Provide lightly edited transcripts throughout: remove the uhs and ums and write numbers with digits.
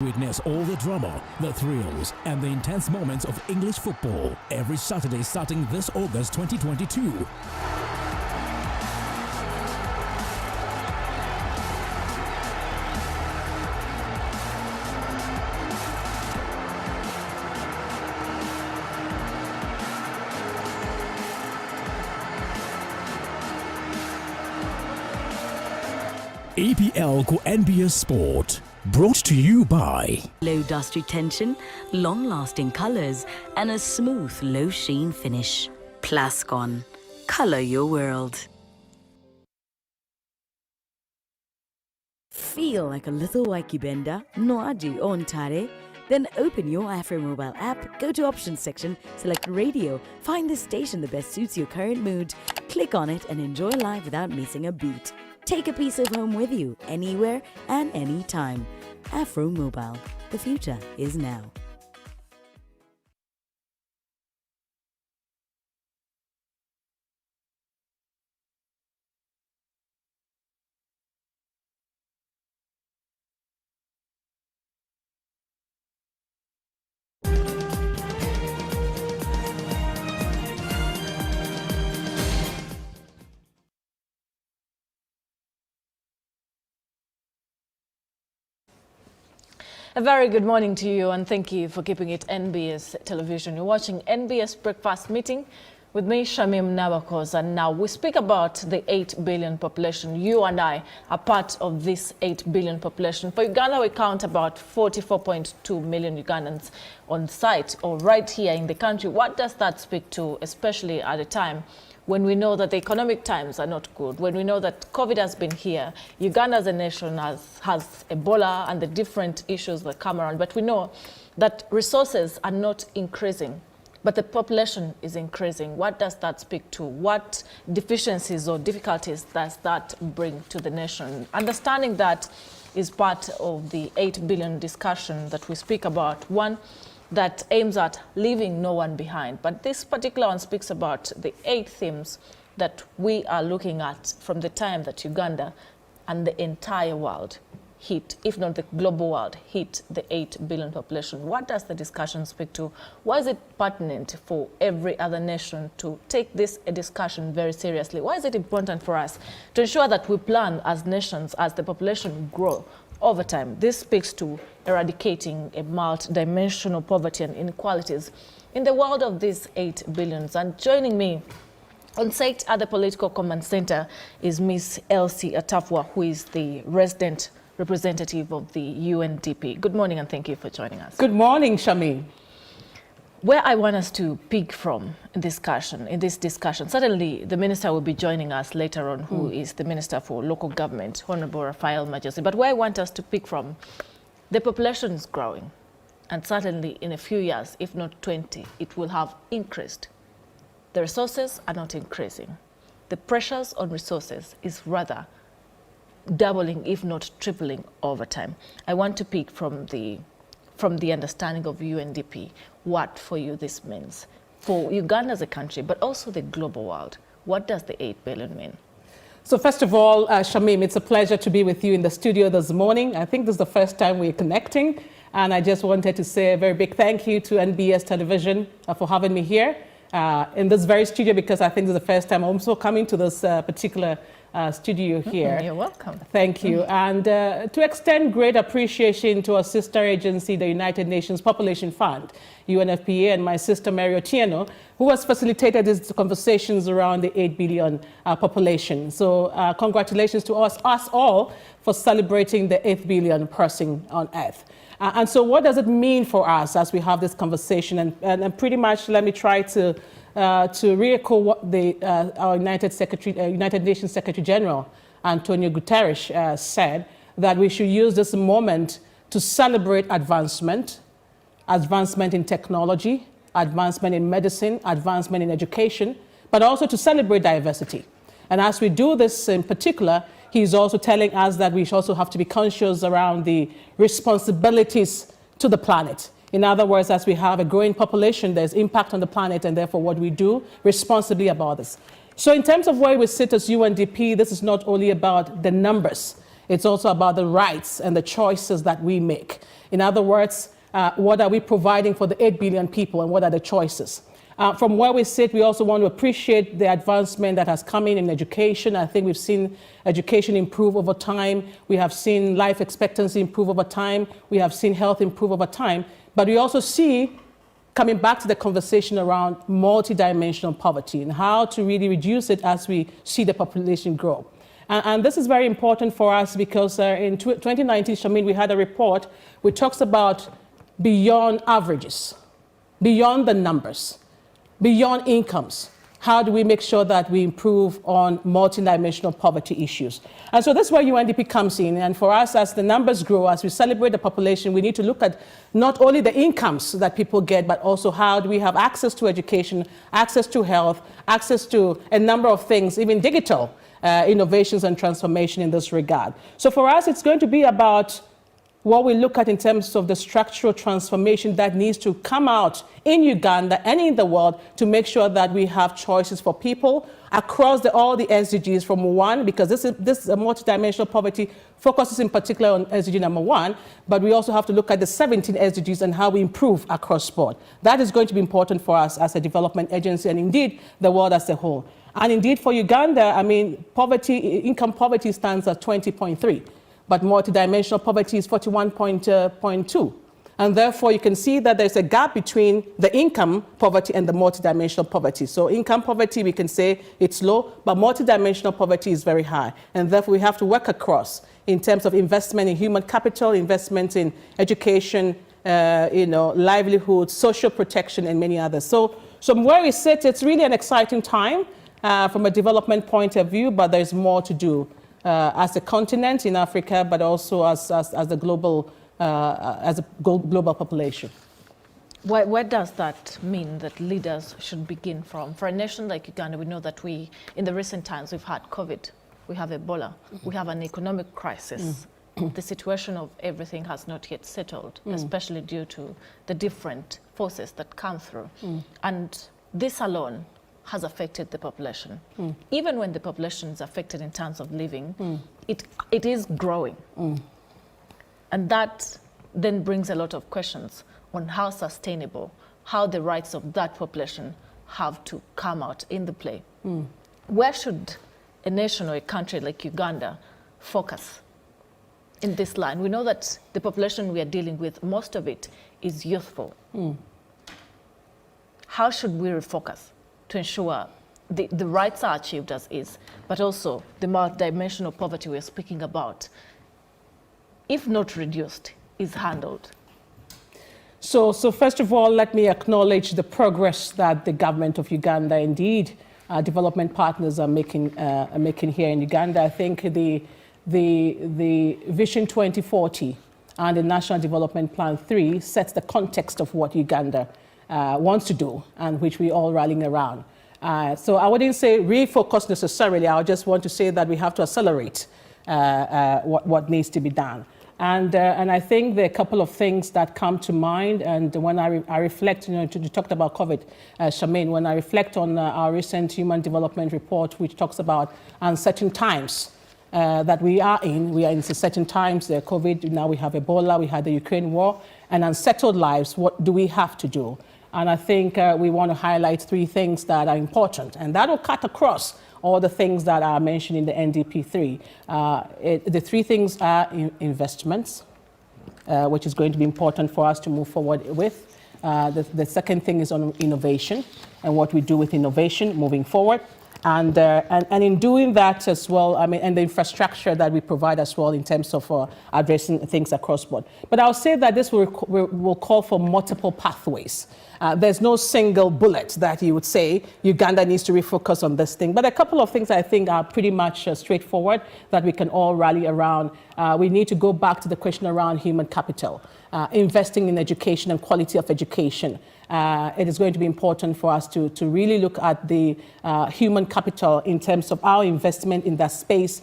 Witness all the drama, the thrills, and the intense moments of English football every Saturday starting this August 2022. EPL ko NBS Sport. Brought to you by low dust retention, long-lasting colors, and a smooth, low-sheen finish. Plascon. Color your world. Feel like a little Waikibenda? Noaji on Tare? Then open your Afro mobile app, go to options section, select radio, find the station that best suits your current mood, click on it and enjoy life without missing a beat. Take a piece of home with you, anywhere and anytime. Afro Mobile. The future is now. A very good morning to you and thank you for keeping it NBS television. You're watching NBS Breakfast Meeting with me, Shamim Nabakos, and now we speak about the 8 billion population. You and I are part of this 8 billion population. For Uganda, we count about 44.2 million Ugandans on site or right here in the country. What does that speak to, especially at a time when we know that the economic times are not good, when we know that COVID has been here, Uganda as a nation has Ebola and the different issues that come around, but we know that resources are not increasing, but the population is increasing. What does that speak to? What deficiencies or difficulties does that bring to the nation? Understanding that is part of the 8 billion discussion that we speak about. One that aims at leaving no one behind. But this particular one speaks about the 8 themes that we are looking at from the time that Uganda and the entire world hit, if not the global world, hit the 8 billion population. What does the discussion speak to? Why is it pertinent for every other nation to take this discussion very seriously? Why is it important for us to ensure that we plan as nations, as the population grow over time? This speaks to eradicating a multi-dimensional poverty and inequalities in the world of these 8 billions. And joining me on site at the Political Command Center is Ms. Elsie Attafuah, who is the resident representative of the UNDP. Good morning and thank you for joining us. Good morning, Shami. Where I want us to pick from in this discussion, certainly the minister will be joining us later on, who is the Minister for Local Government, Honorable Raphael Majosi. But where I want us to pick from, the population is growing, and certainly in a few years, if not 20, it will have increased. The resources are not increasing. The pressures on resources is rather doubling, if not tripling over time. I want to pick from the understanding of UNDP, what for you this means for Uganda as a country, but also the global world. What does the 8 billion mean? So first of all, Shamim, it's a pleasure to be with you in the studio this morning. I think this is the first time we're connecting, and I just wanted to say a very big thank you to NBS Television for having me here in this very studio, because I think this is the first time I'm also coming to this particular studio here. You're welcome. Thank you. And to extend great appreciation to our sister agency, the United Nations Population Fund, UNFPA, and my sister Mary Otieno, who has facilitated these conversations around the 8 billion population. So congratulations to us all for celebrating the 8th billion person on Earth. And so what does it mean for us as we have this conversation? And pretty much let me try to re-echo what our United Nations Secretary General, Antonio Guterres, said, that we should use this moment to celebrate advancement in technology, advancement in medicine, advancement in education, but also to celebrate diversity. And as we do this in particular, he's also telling us that we also have to be conscious around the responsibilities to the planet. In other words, as we have a growing population, there's impact on the planet, and therefore what we do responsibly about this. So in terms of where we sit as UNDP, this is not only about the numbers, it's also about the rights and the choices that we make. In other words, what are we providing for the 8 billion people and what are the choices? From where we sit, we also want to appreciate the advancement that has come in education. I think we've seen education improve over time. We have seen life expectancy improve over time. We have seen health improve over time. But we also see, coming back to the conversation around multidimensional poverty and how to really reduce it as we see the population grow. And this is very important for us because in 2019, Shamin, we had a report which talks about beyond averages, beyond the numbers, beyond incomes. How do we make sure that we improve on multidimensional poverty issues? And so that's where UNDP comes in. And for us, as the numbers grow, as we celebrate the population, we need to look at not only the incomes that people get, but also how do we have access to education, access to health, access to a number of things, even digital innovations and transformation in this regard. So for us, it's going to be about what we look at in terms of the structural transformation that needs to come out in Uganda and in the world to make sure that we have choices for people across all the SDGs from 1, because this multidimensional poverty focuses in particular on SDG number 1, but we also have to look at the 17 SDGs and how we improve across board. That is going to be important for us as a development agency and indeed the world as a whole. And indeed for Uganda, I mean, income poverty stands at 20.3. But multidimensional poverty is 41.2. And therefore, you can see that there's a gap between the income poverty and the multidimensional poverty. So income poverty, we can say it's low, but multidimensional poverty is very high. And therefore, we have to work across in terms of investment in human capital, investment in education, livelihood, social protection, and many others. So from where we sit, it's really an exciting time from a development point of view, but there's more to do. As a continent in Africa, but also as a global population. Where does that mean that leaders should begin from? For a nation like Uganda, we know that in the recent times, we've had COVID, we have Ebola, we have an economic crisis. The situation of everything has not yet settled, especially due to the different forces that come through. And this alone has affected the population. Even when the population is affected in terms of living, it is growing. And that then brings a lot of questions on how sustainable, how the rights of that population have to come out in the play. Where should a nation or a country like Uganda focus in this line? We know that the population we are dealing with, most of it is youthful. How should we refocus to ensure the rights are achieved as is, but also the multidimensional poverty we're speaking about, if not reduced, is handled? So first of all, let me acknowledge the progress that the government of Uganda, indeed, development partners are making here in Uganda. I think the Vision 2040 and the National Development Plan 3 sets the context of what Uganda wants to do and which we all rallying around. So I wouldn't say refocus necessarily. I just want to say that we have to accelerate what needs to be done. And I think there are a couple of things that come to mind. And when I reflect, you talked about COVID, Charmaine, when I reflect on our recent Human Development Report, which talks about uncertain times that we are in certain times, COVID, now we have Ebola, we had the Ukraine war, and unsettled lives, what do we have to do? And I think we want to highlight 3 things that are important, and that will cut across all the things that are mentioned in the NDP3. The 3 things are investments, which is going to be important for us to move forward with. The second thing is on innovation and what we do with innovation moving forward. And in doing that as well, I mean, and the infrastructure that we provide as well in terms of addressing things across board. But I'll say that this will call for multiple pathways. There's no single bullet that you would say Uganda needs to refocus on this thing. But a couple of things I think are pretty much straightforward that we can all rally around. We need to go back to the question around human capital, investing in education and quality of education. It is going to be important for us to really look at the human capital in terms of our investment in that space,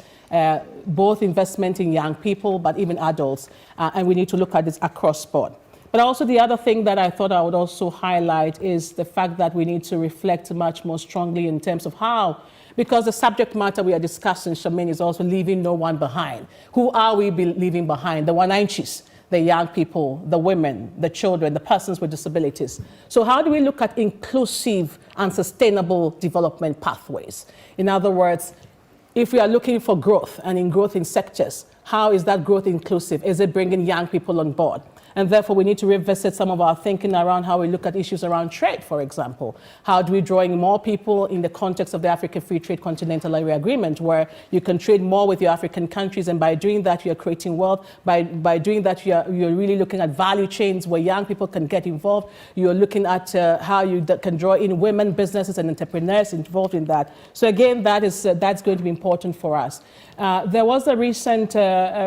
both investment in young people, but even adults. And we need to look at this across board. But also the other thing that I thought I would also highlight is the fact that we need to reflect much more strongly in terms of how, because the subject matter we are discussing, Charmaine, is also leaving no one behind. Who are we leaving behind? The Wananchis, the young people, the women, the children, the persons with disabilities. So how do we look at inclusive and sustainable development pathways? In other words, if we are looking for growth and in growth in sectors, how is that growth inclusive? Is it bringing young people on board? And therefore, we need to revisit some of our thinking around how we look at issues around trade, for example. How do we draw in more people in the context of the African Free Trade Continental Area Agreement, where you can trade more with your African countries, and by doing that, you're creating wealth. By doing that, you're really looking at value chains where young people can get involved. You're looking at how you can draw in women, businesses, and entrepreneurs involved in that. So again, that's going to be important for us. There was a recent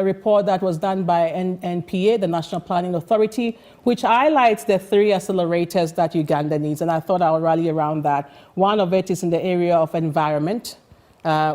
report that was done by NPA, the National Planning Authority, which highlights the 3 accelerators that Uganda needs, and I thought I would rally around that. One of it is in the area of environment,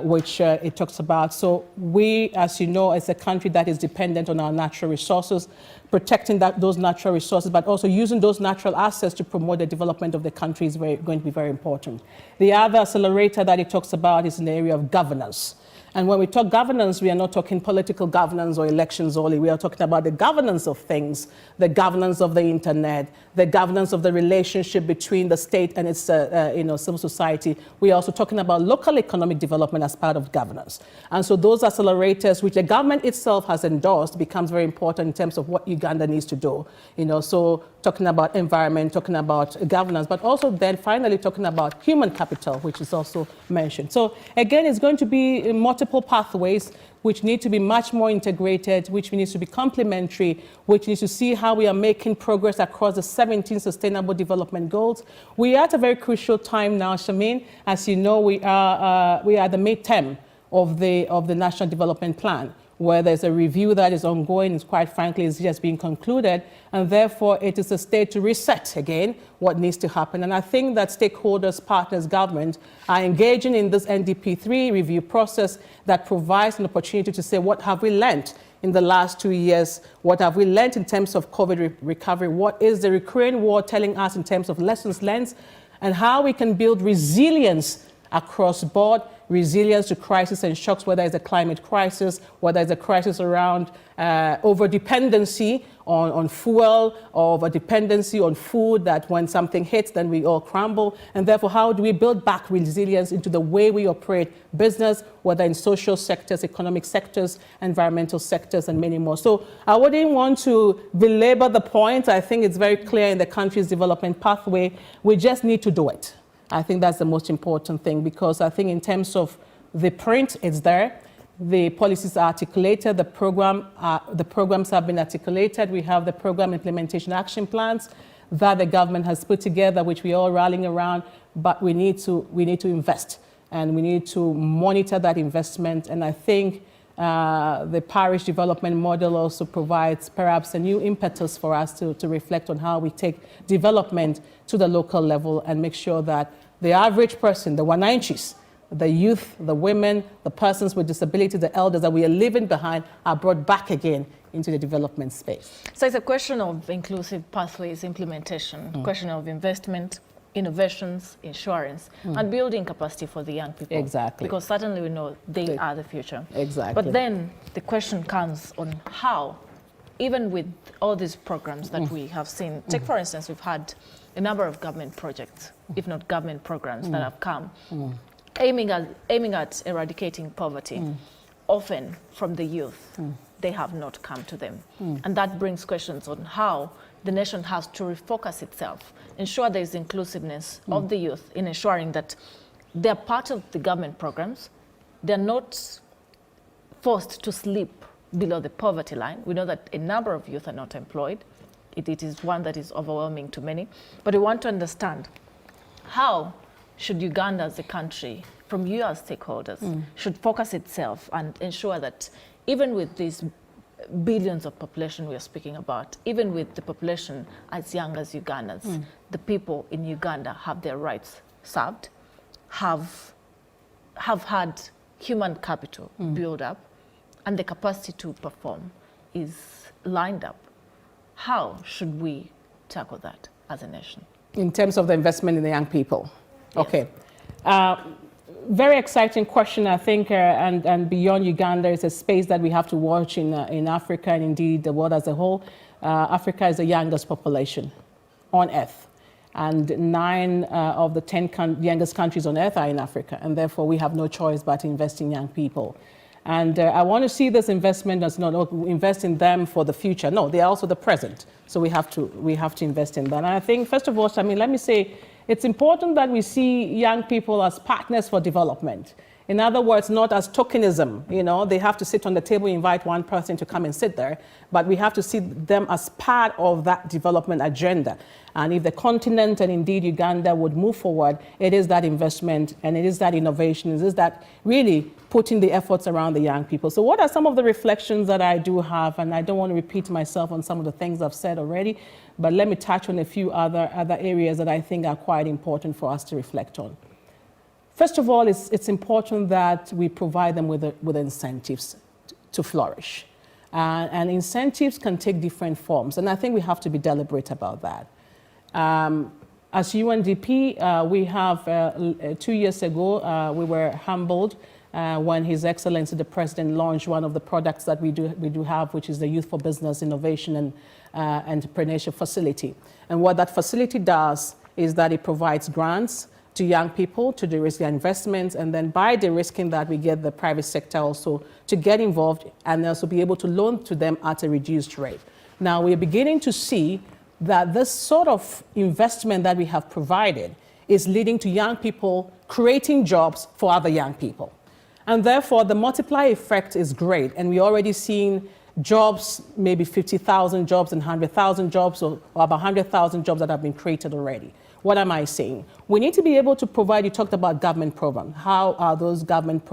which it talks about. So we, as you know, as a country that is dependent on our natural resources, protecting those natural resources, but also using those natural assets to promote the development of the country is going to be very important. The other accelerator that it talks about is in the area of governance. And when we talk governance, we are not talking political governance or elections only. We are talking about the governance of things, the governance of the internet, the governance of the relationship between the state and its civil society. We are also talking about local economic development as part of governance. And so those accelerators, which the government itself has endorsed, becomes very important in terms of what Uganda needs to do. So talking about environment, talking about governance, but also then finally talking about human capital, which is also mentioned. So again, it's going to be multiple pathways which need to be much more integrated, which needs to be complementary, which needs to see how we are making progress across the 17 Sustainable Development Goals. We are at a very crucial time now, Shamin. As you know, we are at the midterm of the National Development Plan, where there's a review that is ongoing, and quite frankly, it's just being concluded, and therefore it is a stage to reset again what needs to happen. And I think that stakeholders, partners, government are engaging in this NDP3 review process that provides an opportunity to say, what have we learned in the last 2 years? What have we learned in terms of COVID recovery? What is the Ukraine war telling us in terms of lessons learned? And how we can build resilience across board, resilience to crisis and shocks, whether it's a climate crisis, whether it's a crisis around over-dependency on fuel, or over-dependency on food, that when something hits, then we all crumble. And therefore, how do we build back resilience into the way we operate business, whether in social sectors, economic sectors, environmental sectors, and many more. So I wouldn't want to belabor the point. I think it's very clear in the country's development pathway. We just need to do it. I think that's the most important thing, because I think in terms of the print, it's there. The policies are articulated, the programs have been articulated. We have the program implementation action plans that the government has put together, which we are all rallying around, but we need to invest, and we need to monitor that investment. And I think the parish development model also provides perhaps a new impetus for us to reflect on how we take development to the local level and make sure that the average person, the Wananchis, the youth, the women, the persons with disability, the elders that we are leaving behind are brought back again into the development space. So it's a question of inclusive pathways implementation, question of investment, innovations, insurance, and building capacity for the young people. Exactly. Because certainly we know they are the future. Exactly. But then the question comes on how, even with all these programs that we have seen, take for instance, we've had a number of government projects, if not government programs, that have come, aiming at eradicating poverty, often from the youth. They have not come to them. And that brings questions on how the nation has to refocus itself, ensure there is inclusiveness of the youth in ensuring that they're part of the government programs, they're not forced to sleep below the poverty line. We know that a number of youth are not employed. It is one that is overwhelming to many. But we want to understand, how should Uganda as a country, from you as stakeholders, should focus itself and ensure that even with these billions of population we are speaking about, even with the population as young as Ugandans, the people in Uganda have their rights served, have had human capital build up, and the capacity to perform is lined up. How should we tackle that as a nation? In terms of the investment in the young people? Yes. Okay. very exciting question, I think, and beyond Uganda is a space that we have to watch in Africa and indeed the world as a whole. Africa is the youngest population on earth, and 9 of the 10 youngest countries on earth are in Africa, and therefore we have no choice but to invest in young people. And I want to see this investment as not invest in them for the future. No, they are also the present, so we have to invest in that. And I think, first of all, I mean, let me say, it's important that we see young people as partners for development. In other words, not as tokenism. You know, they have to sit on the table, invite one person to come and sit there, but we have to see them as part of that development agenda. And if the continent and indeed Uganda would move forward, it is that investment and it is that innovation, it is that really putting the efforts around the young people. So what are some of the reflections that I do have? And I don't want to repeat myself on some of the things I've said already, but let me touch on a few other areas that I think are quite important for us to reflect on. First of all, it's important that we provide them with incentives to flourish. And incentives can take different forms, and I think we have to be deliberate about that. As UNDP, we have 2 years ago, we were humbled when His Excellency the President launched one of the products that we do have, which is the Youth for Business Innovation and Entrepreneurship Facility. And what that facility does is that it provides grants to young people to de-risk their investments, and then by de-risking that, we get the private sector also to get involved and also be able to loan to them at a reduced rate. Now, we're beginning to see that this sort of investment that we have provided is leading to young people creating jobs for other young people. And therefore, the multiplier effect is great, and we're already seeing jobs, maybe 50,000 jobs and 100,000 jobs, or about 100,000 jobs that have been created already. What am I saying? We need to be able to provide, you talked about government programs. How are those government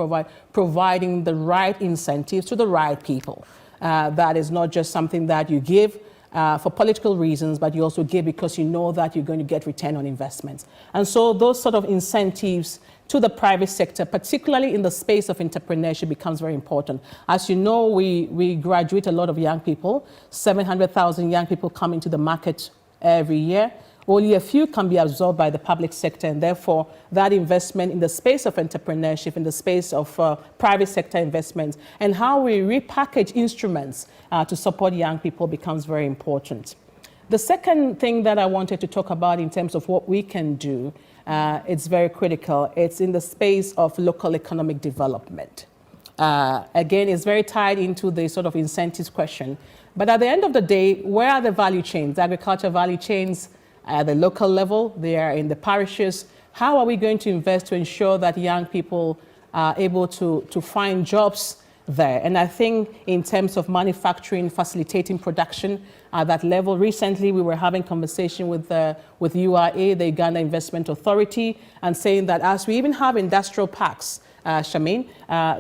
providing the right incentives to the right people? That is not just something that you give for political reasons, but you also give because you know that you're going to get return on investments. And so those sort of incentives to the private sector, particularly in the space of entrepreneurship, becomes very important. As you know, we graduate a lot of young people. 700,000 young people come into the market every year. Only a few can be absorbed by the public sector, and therefore that investment in the space of entrepreneurship, in the space of private sector investments, and how we repackage instruments to support young people becomes very important. The second thing that I wanted to talk about in terms of what we can do, it's very critical. It's in the space of local economic development. Again, it's very tied into the sort of incentives question. But at the end of the day, where are the value chains, the agriculture value chains? At the local level, they are in the parishes. How are we going to invest to ensure that young people are able to find jobs there? And I think in terms of manufacturing, facilitating production at that level, recently we were having conversation with URA, the Uganda Investment Authority, and saying that as we even have industrial parks, Shamin,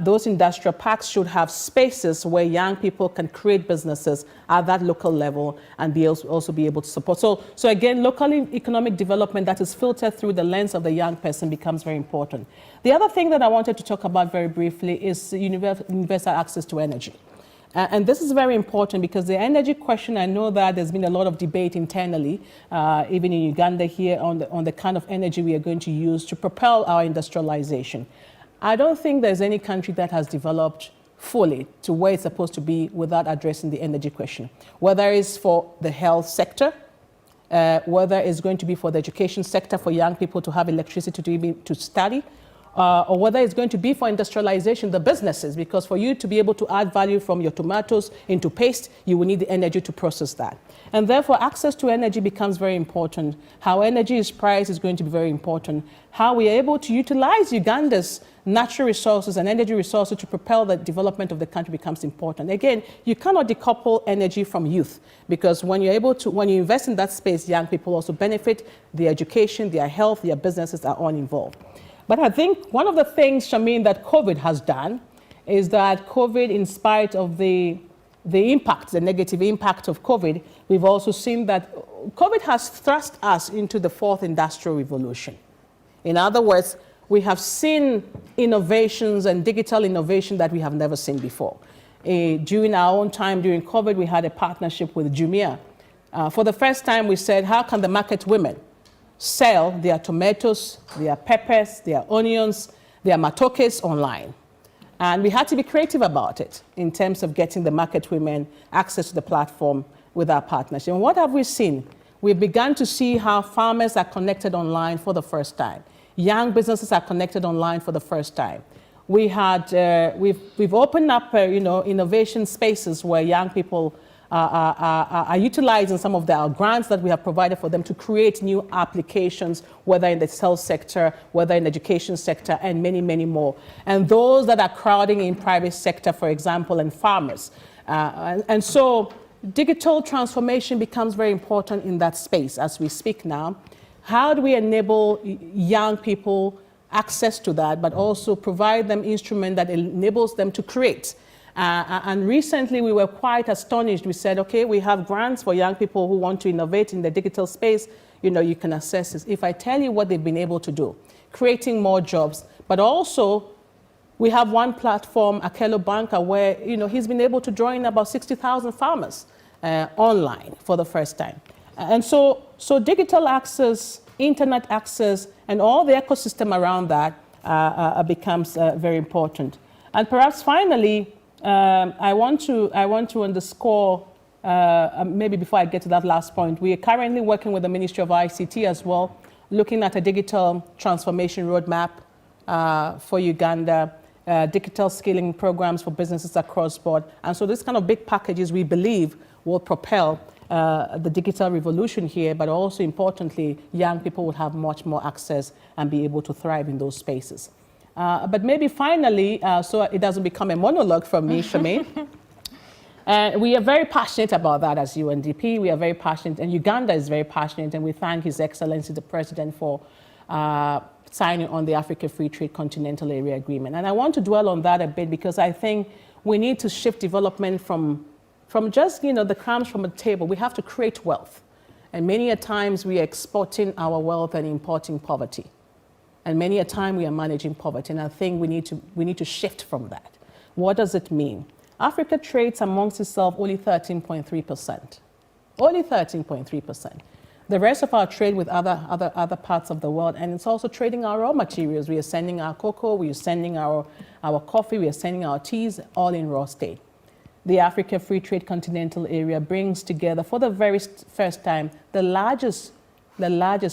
those industrial parks should have spaces where young people can create businesses at that local level and also be able to support. So again, local economic development that is filtered through the lens of the young person becomes very important. The other thing that I wanted to talk about very briefly is universal access to energy. And this is very important because the energy question, I know that there's been a lot of debate internally, even in Uganda here, on the kind of energy we are going to use to propel our industrialization. I don't think there's any country that has developed fully to where it's supposed to be without addressing the energy question. Whether it's for the health sector, whether it's going to be for the education sector, for young people to have electricity to study, or whether it's going to be for industrialization, the businesses, because for you to be able to add value from your tomatoes into paste, you will need the energy to process that. And therefore, access to energy becomes very important. How energy is priced is going to be very important. How we are able to utilize Uganda's natural resources and energy resources to propel the development of the country becomes important. Again, you cannot decouple energy from youth, because when you invest in that space, young people also benefit, their education, their health, their businesses are all involved. But I think one of the things, Shamin, that COVID has done is that COVID, in spite of the impact, the negative impact of COVID, we've also seen that COVID has thrust us into the fourth industrial revolution. In other words, we have seen innovations and digital innovation that we have never seen before. During our own time, during COVID, we had a partnership with Jumia. For the first time, we said, how can the market women sell their tomatoes, their peppers, their onions There are matokes online. And we had to be creative about it in terms of getting the market women access to the platform with our partnership. And what have we seen? We've begun to see how farmers are connected online for the first time. Young businesses are connected online for the first time. We've opened up, innovation spaces where young people are utilizing some of our grants that we have provided for them to create new applications, whether in the health sector, whether in the education sector, and many, many more. And those that are crowding in private sector, for example, and farmers. And so digital transformation becomes very important in that space as we speak now. How do we enable young people access to that, but also provide them instrument that enables them to create? And recently we were quite astonished. We said, okay, we have grants for young people who want to innovate in the digital space. You can access this. If I tell you what they've been able to do, creating more jobs, but also we have one platform, Akelo Banker, where he's been able to draw in about 60,000 farmers online for the first time. And so digital access, internet access, and all the ecosystem around that becomes very important. And perhaps finally, I want to underscore, maybe before I get to that last point, we are currently working with the Ministry of ICT as well, looking at a digital transformation roadmap for Uganda, digital skilling programs for businesses across board. And so this kind of big packages we believe will propel the digital revolution here, but also importantly, young people will have much more access and be able to thrive in those spaces. But maybe finally, so it doesn't become a monologue from me, Charmaine, we are very passionate about that as UNDP. We are very passionate, and Uganda is very passionate, and we thank His Excellency the President for signing on the Africa Free Trade Continental Area Agreement. And I want to dwell on that a bit because I think we need to shift development from just the crumbs from the table. We have to create wealth. And many a times we are exporting our wealth and importing poverty. And many a time we are managing poverty, and I think we need to shift from that. What does it mean? Africa trades amongst itself only 13.3%. Only 13.3%. The rest of our trade with other parts of the world, and it's also trading our raw materials. We are sending our cocoa, we are sending our coffee, we are sending our teas, all in raw state. The Africa Free Trade Continental Area brings together, for the very first time, the largest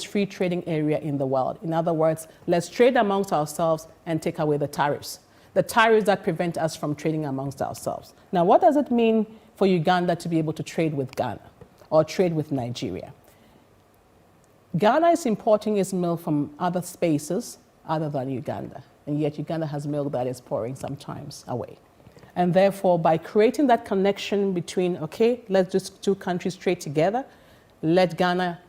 free trading area in the world. In other words, let's trade amongst ourselves and take away the tariffs that prevent us from trading amongst ourselves. Now, what does it mean for Uganda to be able to trade with Ghana or trade with Nigeria? Ghana is importing its milk from other spaces other than Uganda, and yet Uganda has milk that is pouring sometimes away. And therefore, by creating that connection between, okay, let's just two countries trade together, let Ghana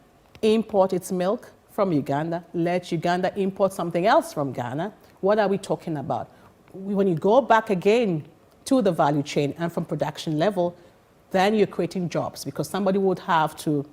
import its milk from Uganda, let Uganda import something else from Ghana. What are we talking about? When you go back again to the value chain and from production level, then you're creating jobs because somebody would have to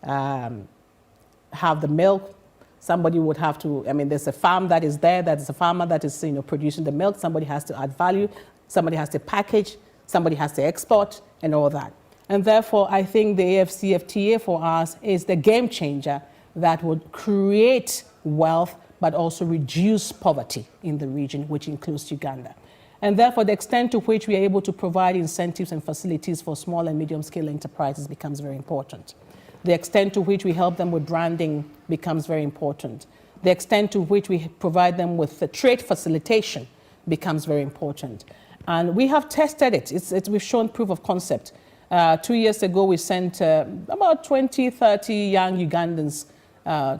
have the milk. Somebody would have to, there's a farm that is there, that's a farmer that is producing the milk. Somebody has to add value, somebody has to package, somebody has to export, and all that. And therefore, I think the AfCFTA for us is the game changer that would create wealth, but also reduce poverty in the region, which includes Uganda. And therefore, the extent to which we are able to provide incentives and facilities for small and medium-scale enterprises becomes very important. The extent to which we help them with branding becomes very important. The extent to which we provide them with the trade facilitation becomes very important. And we have tested it. We've shown proof of concept. 2 years ago, we sent about 20, 30 young Ugandans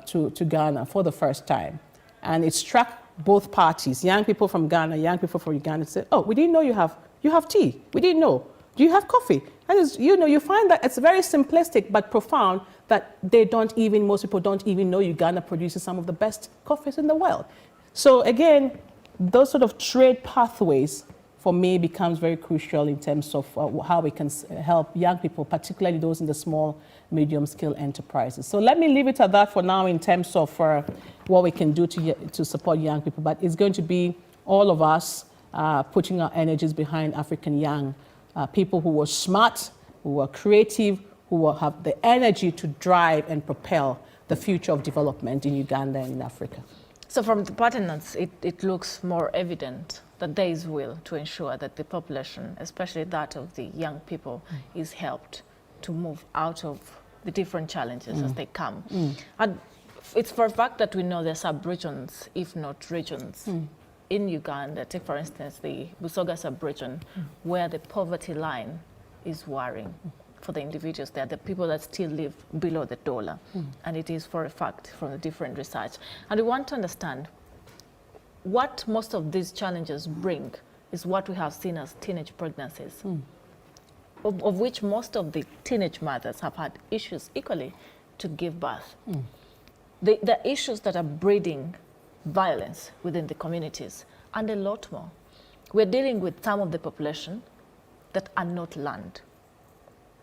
to Ghana for the first time. And it struck both parties, young people from Ghana, young people from Uganda, said, oh, we didn't know you have tea. We didn't know. Do you have coffee? And you find that it's very simplistic but profound that most people don't even know Uganda produces some of the best coffees in the world. So again, those sort of trade pathways for me becomes very crucial in terms of how we can help young people, particularly those in the small, medium-scale enterprises. So let me leave it at that for now in terms of what we can do to support young people. But it's going to be all of us putting our energies behind African young people who are smart, who are creative, who will have the energy to drive and propel the future of development in Uganda and in Africa. So from the partners, it looks more evident that there is will to ensure that the population, especially that of the young people, is helped to move out of the different challenges as they come. And it's for a fact that we know there are sub-regions, if not regions, in Uganda. Take, for instance, the Busoga sub-region, where the poverty line is worrying for the individuals there, the people that still live below the dollar. And it is for a fact from the different research. And we want to understand what most of these challenges bring is what we have seen as teenage pregnancies, of which most of the teenage mothers have had issues equally to give birth. The issues that are breeding violence within the communities, and a lot more. We're dealing with some of the population that are not learned,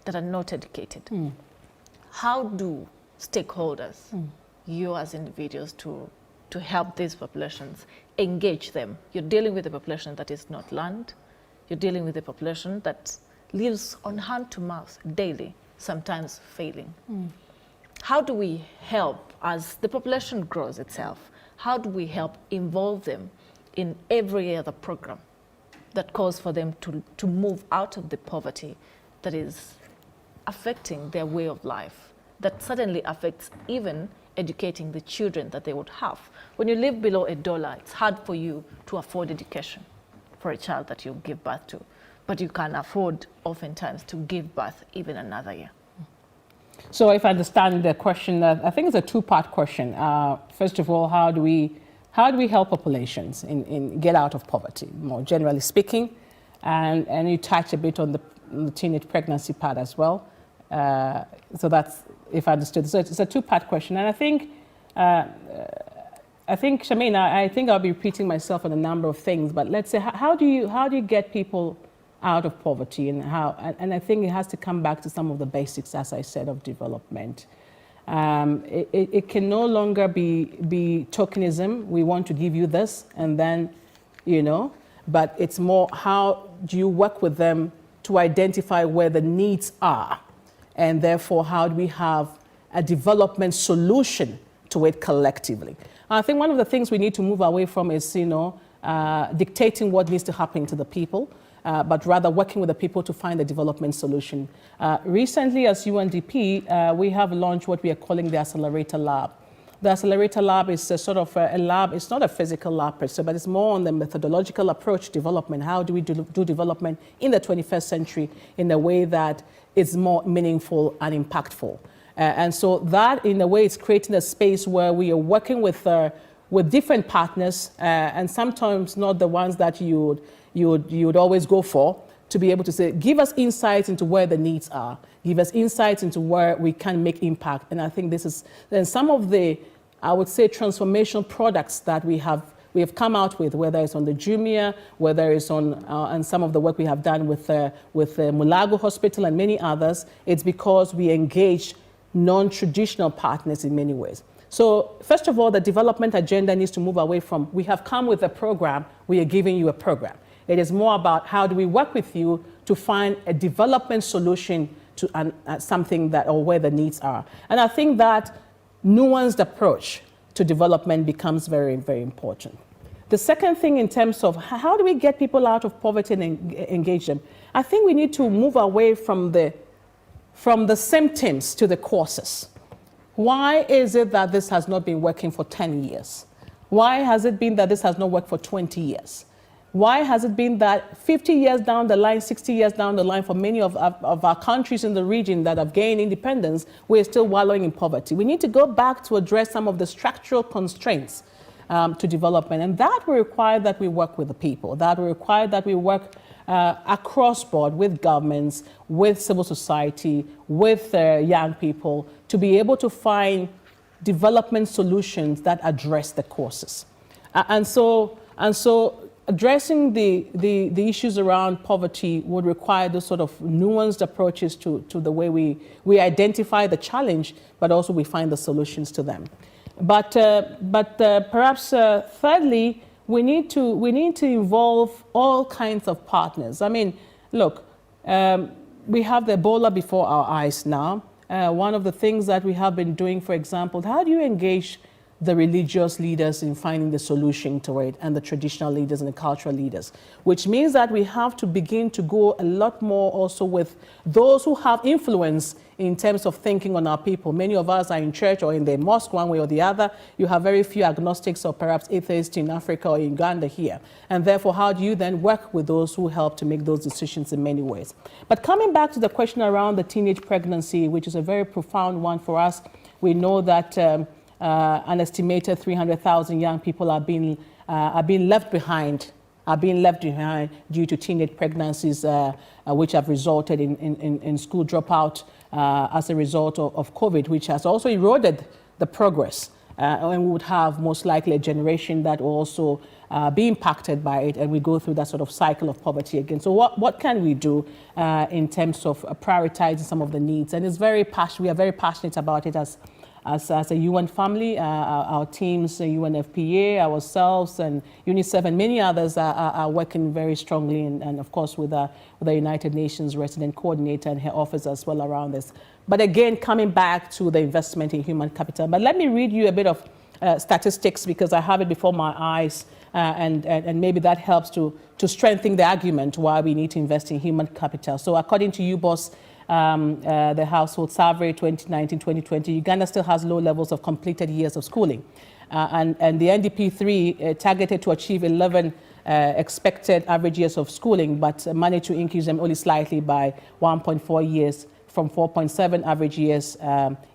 that are not educated. How do stakeholders, you as individuals, to help these populations, engage them? You're dealing with a population that is not learned. You're dealing with a population that lives on hand to mouth daily, sometimes failing. How do we help as the population grows itself? How do we help involve them in every other program that calls for them to move out of the poverty that is affecting their way of life, that certainly affects even educating the children that they would have? When you live below $1, it's hard for you to afford education for a child that you give birth to, but you can afford oftentimes to give birth even another year. So if I understand the question, I think it's a two-part question. First of all, how do we help populations in get out of poverty, more generally speaking? And you touch a bit on the teenage pregnancy part as well. So that's, if I understood. So it's a two-part question. And I think, Shamina, I think I'll be repeating myself on a number of things, but let's say, how do you get people out of poverty, and I think it has to come back to some of the basics, as I said, of development. It can no longer be tokenism. We want to give you this, and then, but it's more, how do you work with them to identify where the needs are, and therefore how do we have a development solution to it collectively? I think one of the things we need to move away from is dictating what needs to happen to the people, but rather working with the people to find a development solution. Recently, as UNDP, we have launched what we are calling the Accelerator Lab. The Accelerator Lab is a sort of a lab. It's not a physical lab per se, but it's more on the methodological approach to development. How do we do development in the 21st century in a way that is more meaningful and impactful? And so that, in a way, is creating a space where we are working with different partners, and sometimes not the ones that you would always go for, to be able to say, give us insights into where the needs are, give us insights into where we can make impact. And I think this is then some of the, I would say, transformational products that we have come out with, whether it's on the Jumia, whether it's on and some of the work we have done with Mulago Hospital and many others. It's because we engage non-traditional partners in many ways. So first of all, the development agenda needs to move away from, we have come with a program, we are giving you a program. It is more about, how do we work with you to find a development solution to something that, or where the needs are. And I think that nuanced approach to development becomes very, very important. The second thing, in terms of how do we get people out of poverty and engage them, I think we need to move away from the symptoms to the causes. Why is it that this has not been working for 10 years? Why has it been that this has not worked for 20 years? Why has it been that 50 years down the line, 60 years down the line, for many of our countries in the region that have gained independence, we're still wallowing in poverty? We need to go back to address some of the structural constraints to development. And that will require that we work with the people. That will require that we work across board with governments, with civil society, with young people, to be able to find development solutions that address the causes. And so addressing the issues around poverty would require those sort of nuanced approaches to the way we identify the challenge, but also we find the solutions to them. But perhaps thirdly, we need to involve all kinds of partners. I mean, look, we have the Ebola before our eyes now. One of the things that we have been doing, for example, how do you engage the religious leaders in finding the solution to it, and the traditional leaders and the cultural leaders, which means that we have to begin to go a lot more also with those who have influence in terms of thinking on our people. Many of us are in church or in the mosque one way or the other. You have very few agnostics or perhaps atheists in Africa or in Uganda here. And therefore, how do you then work with those who help to make those decisions in many ways? But coming back to the question around the teenage pregnancy, which is a very profound one for us, we know that an estimated 300,000 young people are being left behind due to teenage pregnancies, which have resulted in school dropout as a result of COVID, which has also eroded the progress. And we would have most likely a generation that will also be impacted by it, and we go through that sort of cycle of poverty again. So what can we do in terms of prioritizing some of the needs? And we are very passionate about it as a UN family. Our teams, UNFPA, ourselves, and UNICEF, and many others are working very strongly, and of course with the United Nations resident coordinator and her office as well around this. But again, coming back to the investment in human capital. But let me read you a bit of statistics, because I have it before my eyes, and maybe that helps to strengthen the argument why we need to invest in human capital. So according to UBOS, the household survey 2019-2020, Uganda still has low levels of completed years of schooling. And the NDP 3 targeted to achieve 11 expected average years of schooling, but managed to increase them only slightly by 1.4 years, from 4.7 average years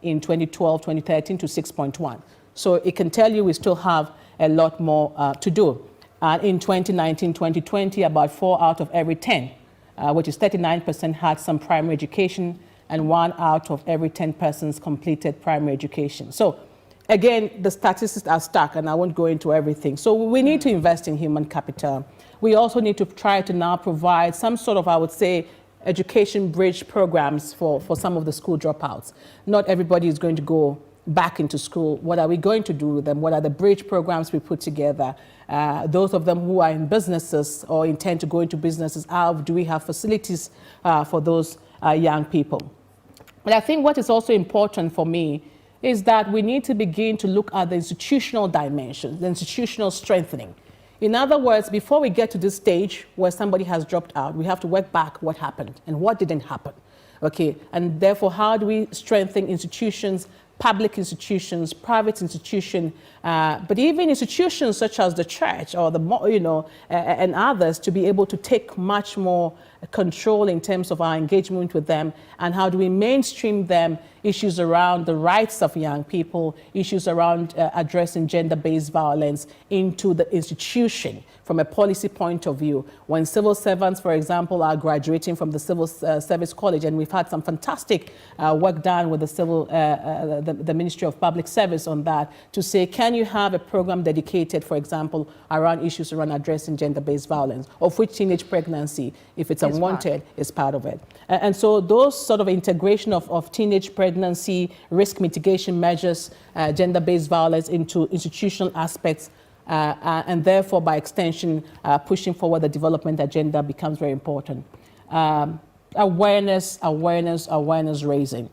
in 2012-2013 to 6.1. So it can tell you we still have a lot more to do. In 2019-2020, about 4 out of every 10 which is 39%, had some primary education, and 1 out of every 10 persons completed primary education. So again, the statistics are stuck, and I won't go into everything. So we need to invest in human capital. We also need to try to now provide some sort of, I would say, education bridge programs for some of the school dropouts. Not everybody is going to go back into school. What are we going to do with them? What are the bridge programs we put together? Those of them who are in businesses or intend to go into businesses, do we have facilities for those young people? But I think what is also important for me is that we need to begin to look at the institutional dimensions, the institutional strengthening. In other words, before we get to this stage where somebody has dropped out, we have to work back what happened and what didn't happen. Okay, and therefore, how do we strengthen institutions, public institutions, private institutions, but even institutions such as the church or and others, to be able to take much more control in terms of our engagement with them, and how do we mainstream them, issues around the rights of young people, issues around addressing gender-based violence into the institution from a policy point of view. When civil servants, for example, are graduating from the Civil Service College, and we've had some fantastic work done with the Ministry of Public Service on that, to say, can you have a program dedicated, for example, around issues around addressing gender-based violence, of which teenage pregnancy, if it's unwanted, is part of it. And so those sort of integration of teenage pregnancy, risk mitigation measures, gender-based violence into institutional aspects, and therefore, by extension, pushing forward the development agenda becomes very important. Awareness raising,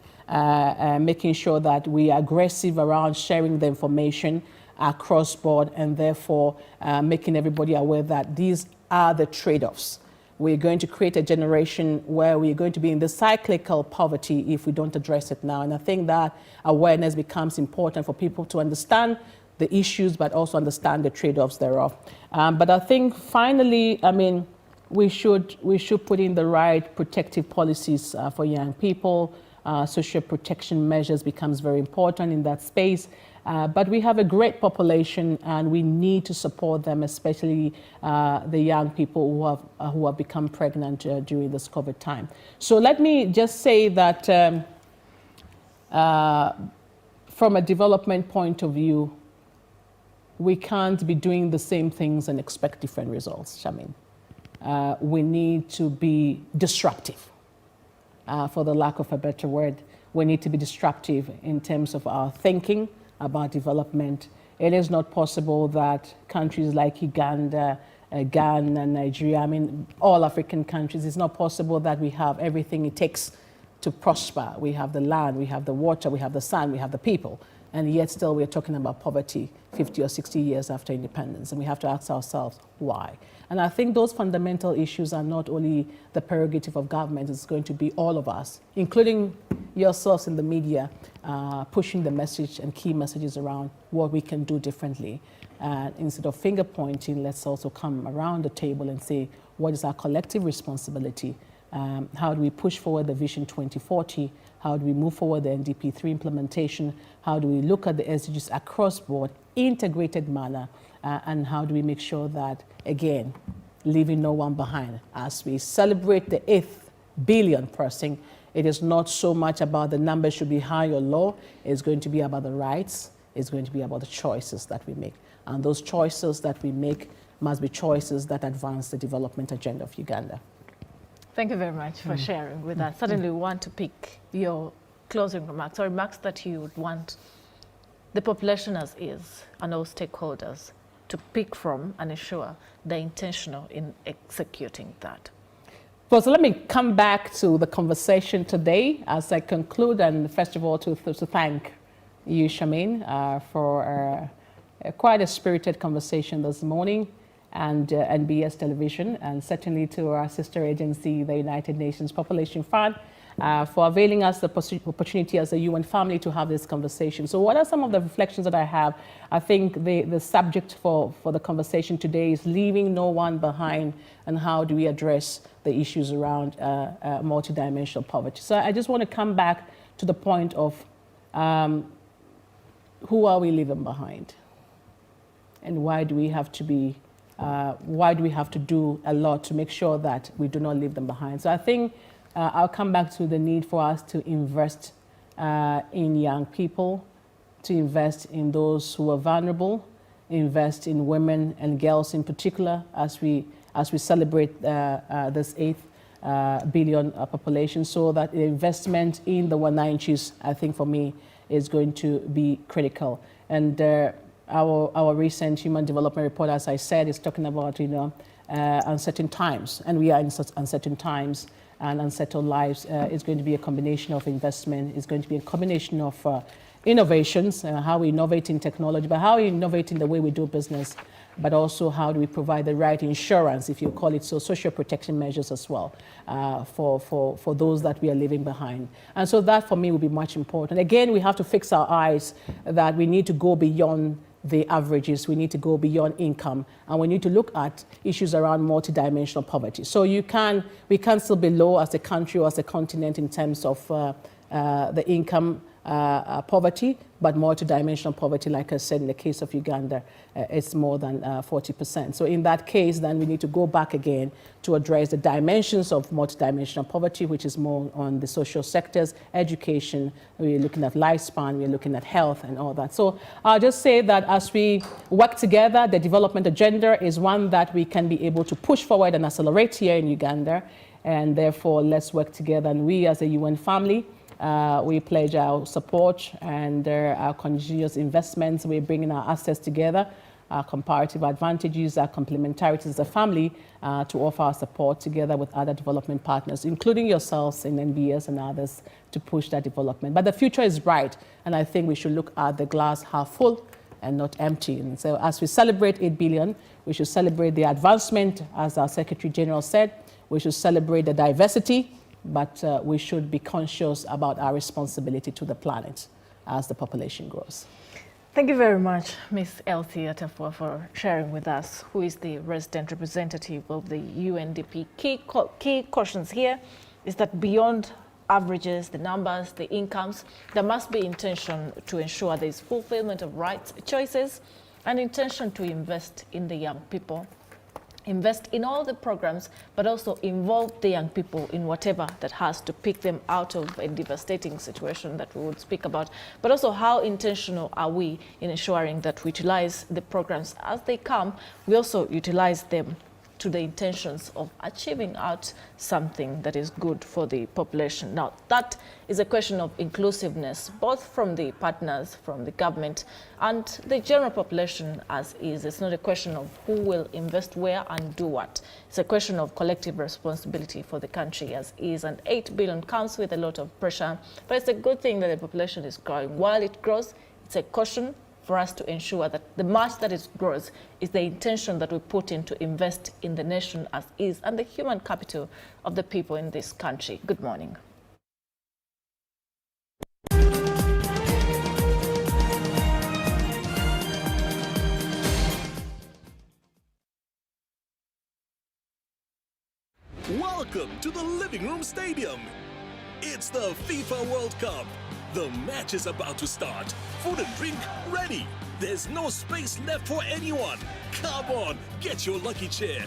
making sure that we are aggressive around sharing the information across board, and therefore making everybody aware that these are the trade-offs. We're going to create a generation where we're going to be in the cyclical poverty if we don't address it now. And I think that awareness becomes important for people to understand the issues, but also understand the trade-offs thereof. But I think finally, we should put in the right protective policies for young people. Social protection measures becomes very important in that space. But we have a great population, and we need to support them, especially the young people who have become pregnant during this COVID time. So let me just say that from a development point of view, we can't be doing the same things and expect different results, Shamin. We need to be disruptive, for the lack of a better word. We need to be disruptive in terms of our thinking about development. It is not possible that countries like Uganda, Ghana, Nigeria, all African countries, it's not possible that we have everything it takes to prosper. We have the land, we have the water, we have the sun, we have the people. and yet still we're talking about poverty 50 or 60 years after independence, and we have to ask ourselves why. And I think those fundamental issues are not only the prerogative of government, it's going to be all of us, including yourselves in the media, pushing the message and key messages around what we can do differently. Instead of finger pointing, let's also come around the table and say, what is our collective responsibility? How do we push forward the Vision 2040? How do we move forward the NDP 3 implementation? How do we look at the SDGs across board, integrated manner? And how do we make sure that, again, leaving no one behind? As we celebrate the 8th billion person, it is not so much about the numbers should be high or low. It's going to be about the rights. It's going to be about the choices that we make. And those choices that we make must be choices that advance the development agenda of Uganda. Thank you very much for sharing with us. Certainly we want to pick your closing remarks, or remarks that you would want the population as is and all stakeholders to pick from and ensure they're intentional in executing that. Well, so let me come back to the conversation today as I conclude, and first of all to thank you, Charmaine, for quite a spirited conversation this morning, and NBS Television, and certainly to our sister agency, the United Nations Population Fund, for availing us the opportunity as a UN family to have this conversation. So what are some of the reflections that I have? I think the subject for the conversation today is leaving no one behind, and how do we address the issues around multidimensional poverty. So I just want to come back to the point of who are we leaving behind? And why do we have to be why do we have to do a lot to make sure that we do not leave them behind? So I think I'll come back to the need for us to invest in young people, to invest in those who are vulnerable, invest in women and girls in particular as we celebrate this 8th billion population, so that the investment in the Wananchis, I think for me, is going to be critical. And our recent Human Development Report, as I said, is talking about, uncertain times, and we are in such uncertain times and unsettled lives. It's going to be a combination of investment. It's going to be a combination of innovations, how we innovate in technology, but how we innovate in the way we do business, but also how do we provide the right insurance, if you call it so, social protection measures as well, for those that we are leaving behind. And so that for me will be much important. Again, we have to fix our eyes that we need to go beyond the averages, we need to go beyond income, and we need to look at issues around multidimensional poverty. So we can still be low as a country or as a continent in terms of the income poverty, but multidimensional poverty, like I said, in the case of Uganda, it's more than 40%. So in that case, then we need to go back again to address the dimensions of multidimensional poverty, which is more on the social sectors, education, we're looking at lifespan, we're looking at health and all that. So I'll just say that as we work together, the development agenda is one that we can be able to push forward and accelerate here in Uganda, and therefore let's work together. And we as a UN family, we pledge our support and our continuous investments. We're bringing our assets together, our comparative advantages, our complementarities as a family to offer our support together with other development partners, including yourselves in NBS and others, to push that development. But the future is bright, and I think we should look at the glass half full and not empty. And so as we celebrate 8 billion, we should celebrate the advancement, as our Secretary General said. We should celebrate the diversity, but we should be conscious about our responsibility to the planet as the population grows. Thank you very much, Ms. Elsie Attafuah, for sharing with us, who is the resident representative of the UNDP. Key cautions here is that beyond averages, the numbers, the incomes, there must be intention to ensure there is fulfillment of rights, choices, and intention to invest in the young people. Invest in all the programs, but also involve the young people in whatever that has to pick them out of a devastating situation that we would speak about. But also, how intentional are we in ensuring that we utilize the programs as they come? We also utilize them to the intentions of achieving out something that is good for the population. Now, that is a question of inclusiveness, both from the partners, from the government, and the general population as is. It's not a question of who will invest where and do what. It's a question of collective responsibility for the country as is. And 8 billion comes with a lot of pressure, but it's a good thing that the population is growing. While it grows, It's a caution for us to ensure that the much that it grows is the intention that we put in to invest in the nation as is and the human capital of the people in this country. Good morning. Welcome to the Living Room Stadium. It's the FIFA World Cup. The match is about to start. Food and drink ready. There's no space left for anyone. Come on, get your lucky chair.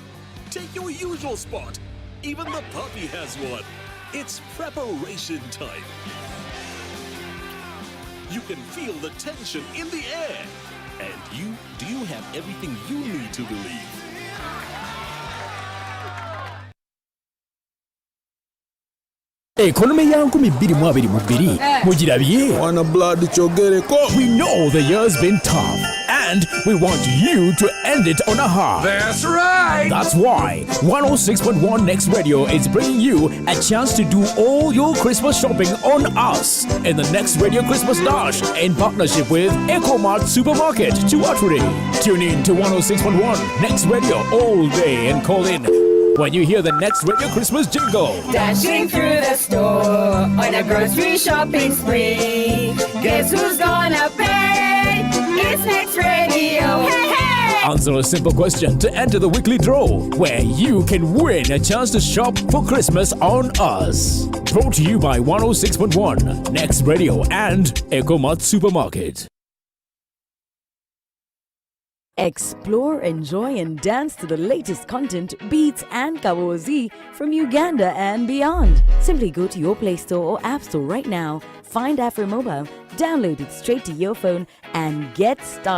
Take your usual spot. Even the puppy has one. It's preparation time. You can feel the tension in the air. And do you have everything you need to believe? Economy yangu mibiri mwabiri mubiri. Mujirabie. Wanna blood chogereko. We know the year's been tough, and we want you to end it on a high. That's right. That's why 106.1 Next Radio is bringing you a chance to do all your Christmas shopping on us in the Next Radio Christmas Dash in partnership with EcoMart Supermarket, Chihuahua. Tune in to 106.1 Next Radio all day and call in when you hear the Next Radio Christmas jingle. Dashing through the store on a grocery shopping spree. Guess who's gonna pay? It's Next Radio. Hey, hey! Answer a simple question to enter the weekly draw, where you can win a chance to shop for Christmas on us. Brought to you by 106.1 Next Radio and EcoMart Supermarket. Explore, enjoy, and dance to the latest content, beats, and kawozi from Uganda and beyond. Simply go to your Play Store or App Store right now, find AfroMobile, download it straight to your phone, and get started.